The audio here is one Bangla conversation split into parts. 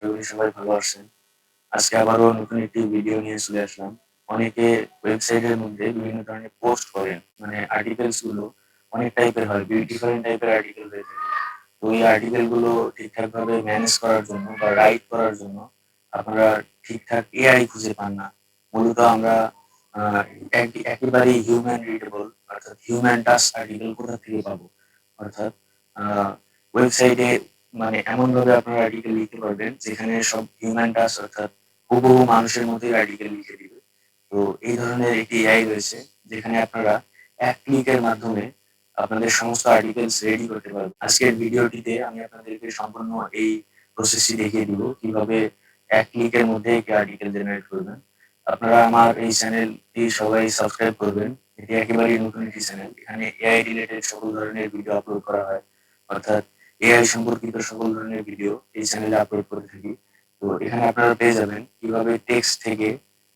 করি সবাই ভালো আছেন। আজকে আবারও নতুন একটি ভিডিও নিয়ে চলে আসলাম। অনেকে ওয়েবসাইটের মধ্যে বিভিন্ন ধরনের পোস্ট করেন। মানে আর্টিকেলস গুলো অনেক টাইপের হয়। ডিফারেন্ট টাইপের আর্টিকেল হয়ে থাকে। তো এই আর্টিকেল গুলো ঠিকঠাকভাবে ম্যানেজ করার জন্য বা রাইট করার জন্য আপনারা ঠিকঠাক এআই খুঁজে পান না। মূলত আমরা আ একেবারেই হিউম্যান রিডেবল অর্থাৎ হিউম্যান টাচ আর্টিকেল কোথা থেকে পাবো? অর্থাৎ আ ওয়েবসাইটে মানে এমনভাবে আপনারা আর্টিকেল লিখতে পারবেন যেখানে সব হিউম্যান টাচ অর্থাৎ হুবহু মানুষের মতোই আর্টিকেল লিখে দিবে। তো এই ধরনের একটি এআই রয়েছে যেখানে আপনারা এক ক্লিকের মাধ্যমে আপনাদের সমস্ত আর্টিকেলস রেডি করতে পারবেন। আজকের ভিডিওটিতে আমি আপনাদেরকে সম্পূর্ণ এই প্রসেসটি দেখিয়ে দিব কিভাবে এক ক্লিকের মধ্যে একটি আর্টিকেল জেনারেট করবেন। আপনারা আমার এই চ্যানেলটি সবাই সাবস্ক্রাইব করবেন। এটি একেবারেই নতুন একটি চ্যানেল। এখানে এআই রিলেটেড সকল ধরনের ভিডিও আপলোড করা হয়। অর্থাৎ এআই সম্পর্কিত সকল ধরনের ভিডিও এই চ্যানেলে আপলোড করে থাকি। তো এখানে আপনারা পেয়ে যাবেন কিভাবে টেক্সট থেকে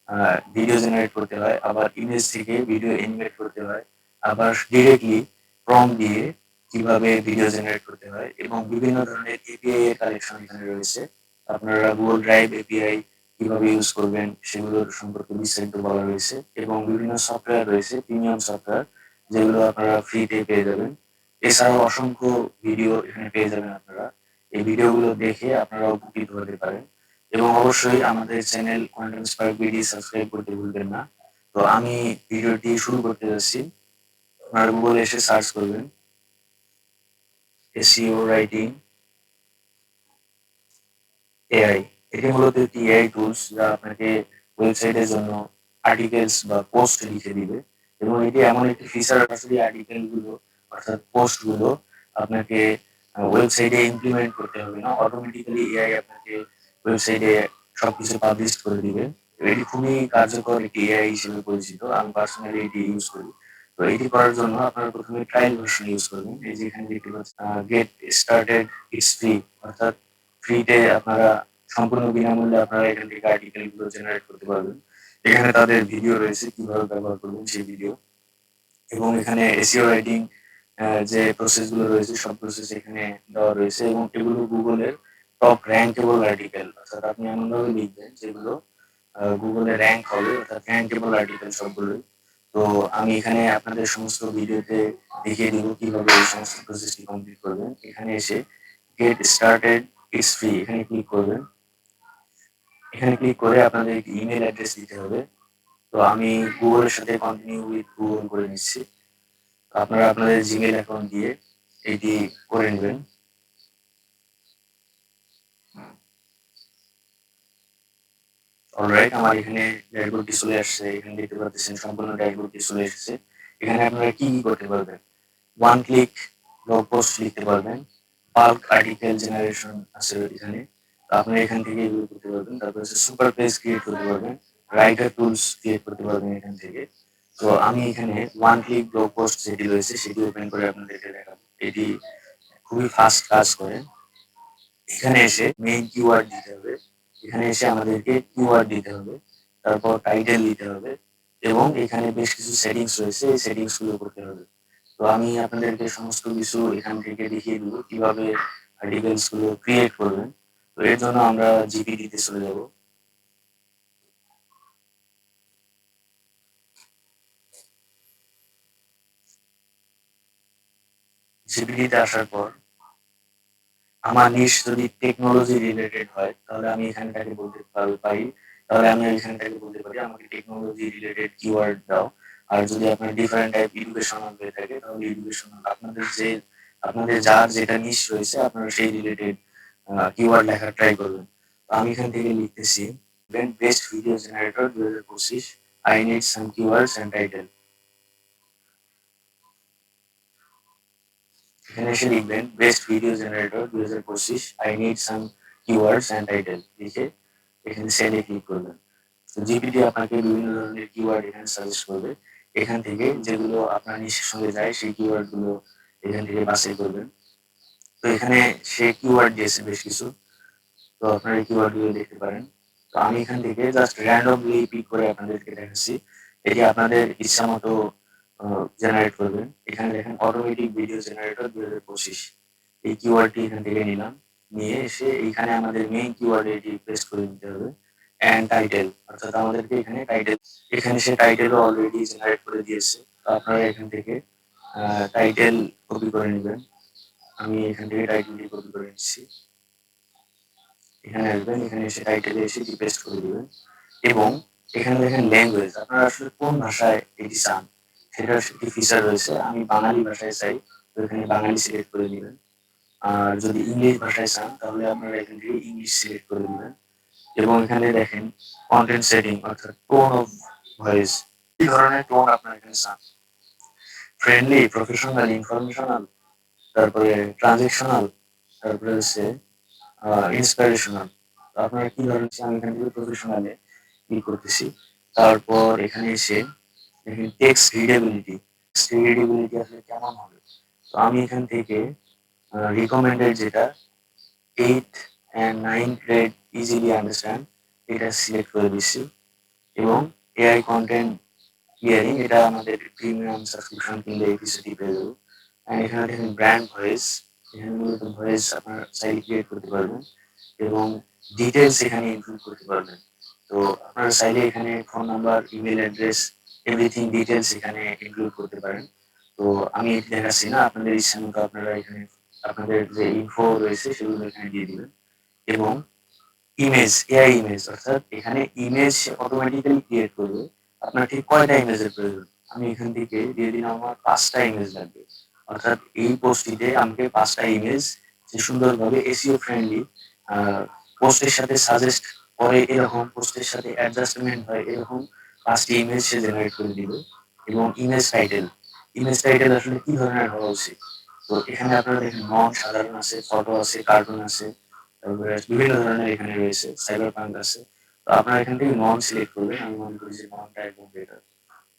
আ ভিডিও জেনারেট করতে হয়, আবার ইমেজ থেকে ভিডিও অ্যানিমেট করতে হয়, আবার ডিরেক্টলি প্রম্পট দিয়ে কিভাবে ভিডিও জেনারেট করতে হয় এবং বিভিন্ন ধরনের এপিআই এর কালেকশন এখানে রয়েছে। আপনারা Google Drive এপিআই কিভাবে ইউজ করবেন সেগুলোর সম্পর্কে বিস্তারিত বলা রয়েছে এবং বিভিন্ন সফটওয়্যার রয়েছে, প্রিমিয়াম সফটওয়্যার যেগুলো আপনারা ফ্রিতে পেয়ে যাবেন। এছাড়াও অসংখ্য ভিডিও এখানে পেয়ে যাবেন আপনারা। এই ভিডিওগুলো দেখে আপনারা উপকৃত হতে পারেন এবং অবশ্যই আমাদের channel content spark BD subscribe করতে ভুলবেন না। তো আমি ভিডিওটি শুরু করতে যাচ্ছি। আপনারা গুগলে এসে সার্চ করবেন এসইও রাইটিং এআই। এটি মূলত একটি এআই টুলস যা আপনাকে ওয়েবসাইটের জন্য আর্টিকেলস বা পোস্ট লিখে দিবে এবং এটি এমন একটি ফিচার আছে যে আর্টিকেল গুলো অর্থাৎ পোস্ট গুলো আপনাকে ওয়েবসাইটে ইমপ্লিমেন্ট করতে হবে না। অটোমেটিক্যালি এআই আপনাকে ওয়েবসাইটে সবকিছু পাবলিশ করে দিবে। এটি খুবই কার্যকর একটি এআই হিসেবে পরিচিত। আমি পার্সোনালি এটি ইউজ করি। তো এটি করার জন্য আপনারা ১ম এ ট্রায়াল ভার্সন ইউজ করবেন। এই যে এখানে দেখতে পাচ্ছেন গেট স্টার্টেড ইটস ফ্রি অর্থাৎ ফ্রিতে আপনারা সম্পূর্ণ বিনামূল্যে আপনারা এখান থেকে আর্টিকেল গুলো জেনারেট করতে পারবেন। এখানে তাদের ভিডিও রয়েছে কিভাবে ব্যবহার করবেন সেই ভিডিও এবং এখানে এসইও রাইটিং যে প্রসেস গুলো রয়েছে সব প্রসেস এখানে দেওয়া রয়েছে এবং এগুলো গুগলের টপ র‍্যাঙ্কেবল আর্টিকেল অর্থাৎ আপনি এমনভাবে লিখবেন যেগুলো গুগলে র‍্যাঙ্ক হবে অর্থাৎ র‍্যাঙ্কেবল আর্টিকেল সবগুলোই। তো আমি এখানে আপনাদের সমস্ত ভিডিওতে দেখিয়ে দিব কিভাবে এই সমস্ত প্রসেসটি কমপ্লিট করবেন। এখানে এসে গেট স্টার্টেড ইটস ফ্রি এখানে ক্লিক করবেন। এখানে ক্লিক করে আপনাদের একটি ইমেইল অ্যাড্রেস দিতে হবে। তো আমি গুগলের সাথে কন্টিনিউ উইথ গুগল করে নিচ্ছি। আপনারা আপনাদের জিমেইল অ্যাকাউন্ট দিয়ে এটি করে নিবেন। অলরাইট আমার এখানে ড্যাশবোর্ডটি চলে আসছে। এখানে দেখতে পাচ্ছেন সম্পূর্ণ ড্যাশবোর্ডটি চলে এসেছে। এখানে আপনারা কি করতে পারবেন? ওয়ান ক্লিক ব্লগ পোস্ট লিখতে পারবেন। বাল্ক আর্টিকেল জেনারেশন আছে এখানে। তো আপনারা এখান থেকে এগুলো করতে পারবেন। তারপর হচ্ছে সুপার পেজ ক্রিয়েট করতে পারবেন। রাইটার টুলস ক্রিয়েট করতে পারবেন এখান থেকে। তো আমি এখানে ওয়ান ক্লিক ব্লগ পোস্ট যেটি রয়েছে সেটি ওপেন করে আপনাদেরকে দেখাবো। এটি খুবই ফাস্ট কাজ করে। এখানে এসে মেইন কিওয়ার্ড দিতে হবে। এখানে এসে আমাদেরকে কিওয়ার্ড দিতে হবে। তারপর টাইটেল দিতে হবে এবং এখানে বেশ কিছু সেটিংস রয়েছে। এই সেটিংস গুলো করতে হবে। তো আমি আপনাদেরকে সমস্ত কিছু এখান থেকে দেখিয়ে দিব কিভাবে আর্টিকেলস গুলো ক্রিয়েট করবেন। তো এর জন্য আমরা জিপিটি তে চলে যাব। জিপিটি তে আসার পর আমার নিশ যদি টেকনোলজি রিলেটেড হয় তাহলে আমি এখানটাকে বলতে পারি। তাহলে আমি এখানটাকে বলতে পারি আমাকে টেকনোলজি রিলেটেড কিওয়ার্ড দাও। আর যদি আপনার ডিফারেন্ট টাইপ এডুকেশনাল হয়ে থাকে তাহলে এডুকেশনাল আপনাদের যার যেটা নিশ রয়েছে আপনারা সেই রিলেটেড কিওয়ার্ড লেখার ট্রাই করবেন। তো আমি এখান থেকে লিখতেছি best video generator 2025 I need some keywords and title। এখানে এসে লিখবেন best video generator 2025 I need some keywords and title লিখে এখানে সেলে ক্লিক করবেন। তো জিপিটি আপনাকে বিভিন্ন ধরনের কিওয়ার্ড এখানে সাজেস্ট করবে। এখান থেকে যেগুলো আপনার নিশের সঙ্গে যায় সেই কিওয়ার্ড গুলো এখান থেকে বাছাই করবেন। তো এখানে সে কিওয়ার্ড দিয়েছে বেশ কিছু। তো আপনারা এই কিওয়ার্ড গুলো দেখতে পারেন। তো আমি এখান থেকে জাস্ট র‍্যান্ডমলি পিক করে আপনাদেরকে দেখাচ্ছি। এটি আপনাদের ইচ্ছামতো জেনারেট করবেন। এখানে দেখেন অটোমেটিক ভিডিও জেনারেটর 2025 এই কিওয়ার্ডটি এখান থেকে নিলাম। নিয়ে এসে এইখানে আমাদের মেইন কিওয়ার্ডে এটি পেস্ট করে দিতে হবে। অ্যান্ড টাইটেল, অর্থাৎ আমাদেরকে এখানে টাইটেল, এখানে সে টাইটেলও অলরেডি জেনারেট করে দিয়েছে। তো আপনারা এখান থেকে টাইটেল কপি করে নেবেন। আমি এখান থেকে টাইটেলটি কপি করে নিচ্ছি। এখানে আসবেন, এখানে এসে টাইটেলে এসে এটি পেস্ট করে দিবেন এবং এখানে দেখেন ল্যাঙ্গুয়েজ, আপনারা আসলে কোন ভাষায় এটি চান সেটার একটি ফিচার রয়েছে। আমি বাঙালি ভাষায় চাই, তো এখানে বাঙালি সিলেক্ট করে দিবেন। আর যদি ইংলিশ ভাষায় চান তাহলে আপনারা এখান থেকে ইংলিশ সিলেক্ট করে দিবেন এবং এখানে দেখেন কন্টেন্ট সেটিং, অর্থাৎ টোন অফ ভয়েস, কি ধরনের টোন আপনারা এখানে চান, ফ্রেন্ডলি, প্রফেশনাল, ইনফরমেশনাল, তারপরে ট্রানজেকশনাল, তারপরে হচ্ছে ইন্সপিরেশনাল। আপনারা কি ধরনের, আমি এখান থেকে প্রফেশনালে ক্লিক করতেছি। তারপর এখানে এসে দেখেন টেক্সট রিডেবিলিটি, রিডেবিলিটি আসলে কেমন হবে। তো আমি এখান থেকে রিকমেন্ডেড যেটা 8 and 9 গ্রেড ইজিলি আন্ডারস্ট্যান্ড এটা সিলেক্ট করে দিচ্ছি এবং এআই কন্টেন্ট ক্লিয়ারিং এটা আমাদের প্রিমিয়াম সাবস্ক্রিপশন কিনলে এই কিছুটি পেয়ে যাবো। অ্যান্ড এখানে দেখেন ব্র্যান্ড ভয়েস, এখানে মূলত ভয়েস আপনার চাইলে ক্রিয়েট করতে পারবেন এবং ডিটেলস এখানে ইনক্লুড করতে পারবেন। তো আপনারা চাইলে এখানে phone number, email address, everything details এখানে ইনক্লুড করতে পারেন। তো আমি এটি দেখাচ্ছি না, আপনাদের ইচ্ছা মতো আপনারা এখানে আপনাদের যে ইনফো রয়েছে সেগুলো এখানে দিয়ে দিবেন এবং ইমেজ, এআই ইমেজ, অর্থাৎ এখানে ইমেজ অটোমেটিক্যালি ক্রিয়েট করবে। আপনার ঠিক কয়টা ইমেজের প্রয়োজন, আমি এখান থেকে দিয়ে দিলাম আমার 5টা ইমেজ লাগবে। অর্থাৎ এই পোস্টটিতে আমাকে 5টা ইমেজ যে সুন্দরভাবে এসইও ফ্রেন্ডলি পোস্টের সাথে সাজেস্ট করে, এরকম পোস্টের সাথে অ্যাডজাস্টমেন্ট হয় এরকম 5টি ইমেজ সে জেনারেট করে দিবে। এবং ইমেজ টাইটেল, ইমেজ টাইটেল আসলে কি ধরনের হওয়া উচিত। তো এখানে আপনারা দেখেন নন সাধারণ আছে, ফটো আছে, কার্টুন আছে, তারপরে বিভিন্ন ধরনের এখানে রয়েছে, সাইবার পাঙ্ক আছে। তো আপনারা এখান থেকে নন সিলেক্ট করবেন, আমি মনে করি যে ননটা একদম বেটার।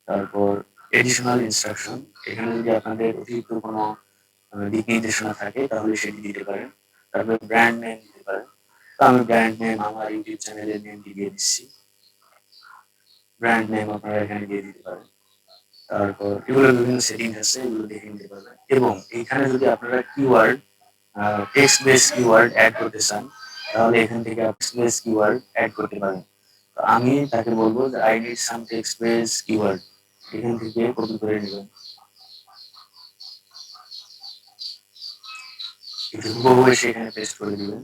তারপর এডিশনাল ইনস্ট্রাকশন, এখানে যদি আপনাদের অতিরিক্ত কোনো দিক নির্দেশনা থাকে তাহলে সেটি দিতে পারেন। তারপরে ব্র্যান্ড নেম দিতে পারেন, তো আমি ব্র্যান্ড নেম আমার ইউটিউব চ্যানেলের নেমটি দিয়ে দিচ্ছি। ব্র্যান্ড নেম আপনারা এখানে দিয়ে দিতে পারেন। তারপর এগুলো বিভিন্ন সেটিং আছে, এগুলো দেখে নিতে পারবেন এবং এইখানে যদি আপনারা keyword text base keyword add করতে চান তাহলে এখান থেকে টেক্সট বেস কিওয়ার্ড অ্যাড করতে পারেন। তো আমি তাকে বলবো যে I need some text base keyword, এখান থেকে কপি করে নেবেন, এটি হুবহু এসে এখানে পেস্ট করে দিবেন।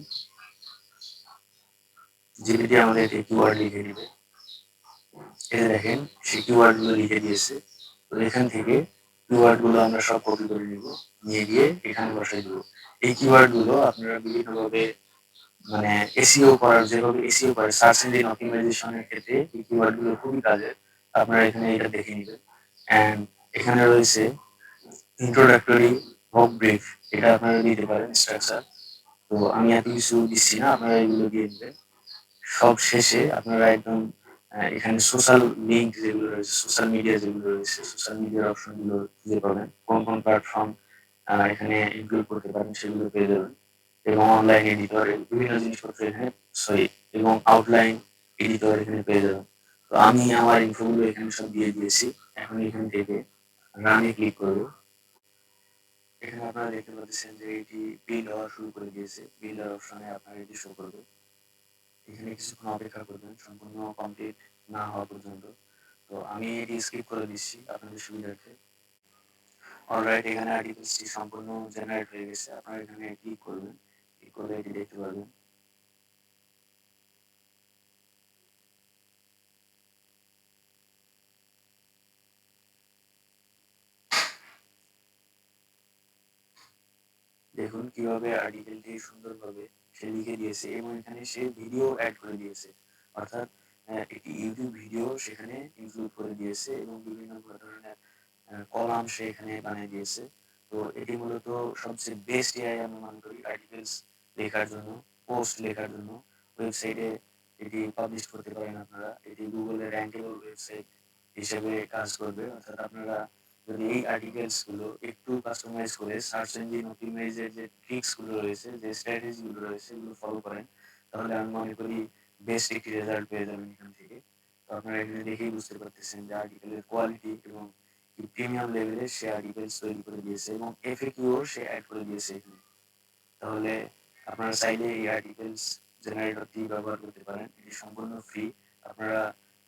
জিপিটি আমাদের এই কিওয়ার্ড লিখে দিবে, এটা দেখেন সে কিওয়ার্ড গুলো লিখে দিয়েছে। তো এখান থেকে কিওয়ার্ড গুলো আমরা সব কপি করে নিব, নিয়ে গিয়ে এখানে বসাই দেবো। এই কিওয়ার্ড গুলো আপনারা বিভিন্নভাবে মানে এসইও করার, যেভাবে এসইও করে সার্চ ইঞ্জিন অপটিমাইজেশনের ক্ষেত্রে এই কিওয়ার্ড গুলো খুবই কাজের। আপনারা এখানে এটা দেখে নেবেন। অ্যান্ড এখানে রয়েছে ইন্ট্রোডাক্টরি হোক ব্রিফ, এটা আপনারা দিতে পারেন স্ট্রাকচার। তো আমি এত কিছু দিচ্ছি না, আপনারা এগুলো দিয়ে দেবেন। সব শেষে আপনারা একদম এখানে সোশ্যাল লিঙ্ক যেগুলো রয়েছে, সোশ্যাল মিডিয়া যেগুলো রয়েছে, সোশ্যাল মিডিয়ার অপশনগুলো খুঁজে পাবেন, কোন কোন প্ল্যাটফর্ম এখানে ইনক্লুড করতে পারেন সেগুলো পেয়ে যাবেন এবং অনলাইন এডিটর বিভিন্ন জিনিসপত্র এখানে, সরি, এবং আউটলাইন এডিটর এখানে পেয়ে যাবেন। তো আমি আমার ইনফোগুলো এখানে সব দিয়ে দিয়েছি। এখন এখান থেকে রানে ক্লিক করবো। এখানে আপনারা দেখতে পাচ্ছেন যে এটি বিল হওয়া শুরু করে দিয়েছে, বিল হওয়ার অপশনে আপনার এটি শো করবে। এখানে কিছুক্ষণ অপেক্ষা করবেন সম্পূর্ণ কমপ্লিট না হওয়া পর্যন্ত। তো আমি এটি স্কিপ করে দিচ্ছি আপনাদের সুবিধার্থে। অলরাইট, এখানে আর্টিকেলসটি সম্পূর্ণ জেনারেট হয়ে গেছে। আপনারা এখানে ক্লিক করবেন, ক্লিক করলে এটি দেখতে পারবেন। দেখুন কিভাবে আর্টিকেলটি সুন্দরভাবে সে লিখে দিয়েছে এবং এখানে সে ভিডিও অ্যাড করে দিয়েছে, অর্থাৎ একটি ইউটিউব ভিডিও সেখানে ইনক্লুড করে দিয়েছে এবং বিভিন্ন ধরনের কলাম সে এখানে বানিয়ে দিয়েছে। তো এটি মূলত সবচেয়ে বেস্ট এআই আমি মনে করি আর্টিকেলস লেখার জন্য, পোস্ট লেখার জন্য। ওয়েবসাইটে এটি পাবলিশ করতে পারেন আপনারা, এটি গুগলের র্যাঙ্কেবল ওয়েবসাইট হিসেবে কাজ করবে। অর্থাৎ আপনারা যদি এই আর্টিকেলস গুলো একটু কাস্টমাইজ করে সার্চ ইঞ্জিন অপটিমাইজের যে ট্রিক্স গুলো রয়েছে, যে স্ট্র্যাটেজি গুলো রয়েছে, এগুলো ফলো করেন তাহলে আমি মনে করি বেস্ট একটি রেজাল্ট পেয়ে যাবেন এখান থেকে। তো আপনারা এখানে দেখেই বুঝতে পারতেছেন যে আর্টিকেলের কোয়ালিটি এবং প্রিমিয়াম লেভেলে সে আর্টিকেলস তৈরি করে দিয়েছে এবং এফএকিউ সে অ্যাড করে দিয়েছে এখানে। তাহলে আপনারা চাইলে এই আর্টিকেলস জেনারেটরটি ব্যবহার করতে পারেন। এটি সম্পূর্ণ ফ্রি। আপনারা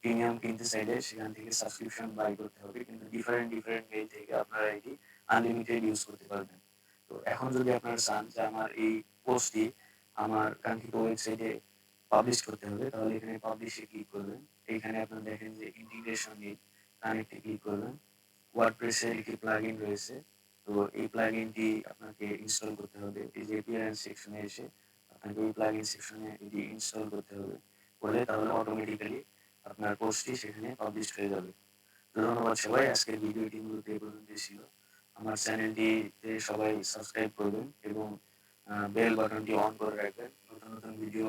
প্রিমিয়াম কিনতে চাইলে সেখান থেকে সাবস্ক্রিপশন বাই করতে হবে। কিন্তু ডিফারেন্ট ওয়ে থেকে আপনারা এটি আনলিমিটেড ইউজ করতে পারবেন। তো এখন যদি আপনারা চান যে আমার এই পোস্টটি আমার কাঙ্ক্ষিত ওয়েবসাইটে পাবলিশ করতে হবে, তাহলে এখানে পাবলিশে ক্লিক করবেন। এইখানে আপনারা দেখেন যে ইন্টিগ্রেশন নিড, কানেক্টে ক্লিক করবেন। ওয়ার্ডপ্রেসের একটি প্লাগইন রয়েছে। তো এই প্লাগইনটি আপনাকে ইনস্টল করতে হবে। এই যে অ্যাপিয়ারেন্স সেকশনে এসে আপনাকে এই প্লাগইন সেকশনে এটি ইনস্টল করতে হবে। করলে তাহলে অটোমেটিক্যালি আপনার পোস্টটি সেখানে পাবলিশ হয়ে যাবে। তো ধন্যবাদ সবাই। আজকের ভিডিওটি মূলত এই পর্যন্তই ছিল। আমার চ্যানেলটিতে সবাই সাবস্ক্রাইব করবেন এবং বেল বাটনটি অন করে রাখবেন নতুন ভিডিও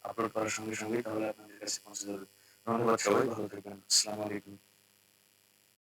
আপলোড করার সঙ্গে তাহলে আপনাদের কাছে পৌঁছে যাবে। ধন্যবাদ সবাই, ভালো থাকবেন। আসসালামু আলাইকুম।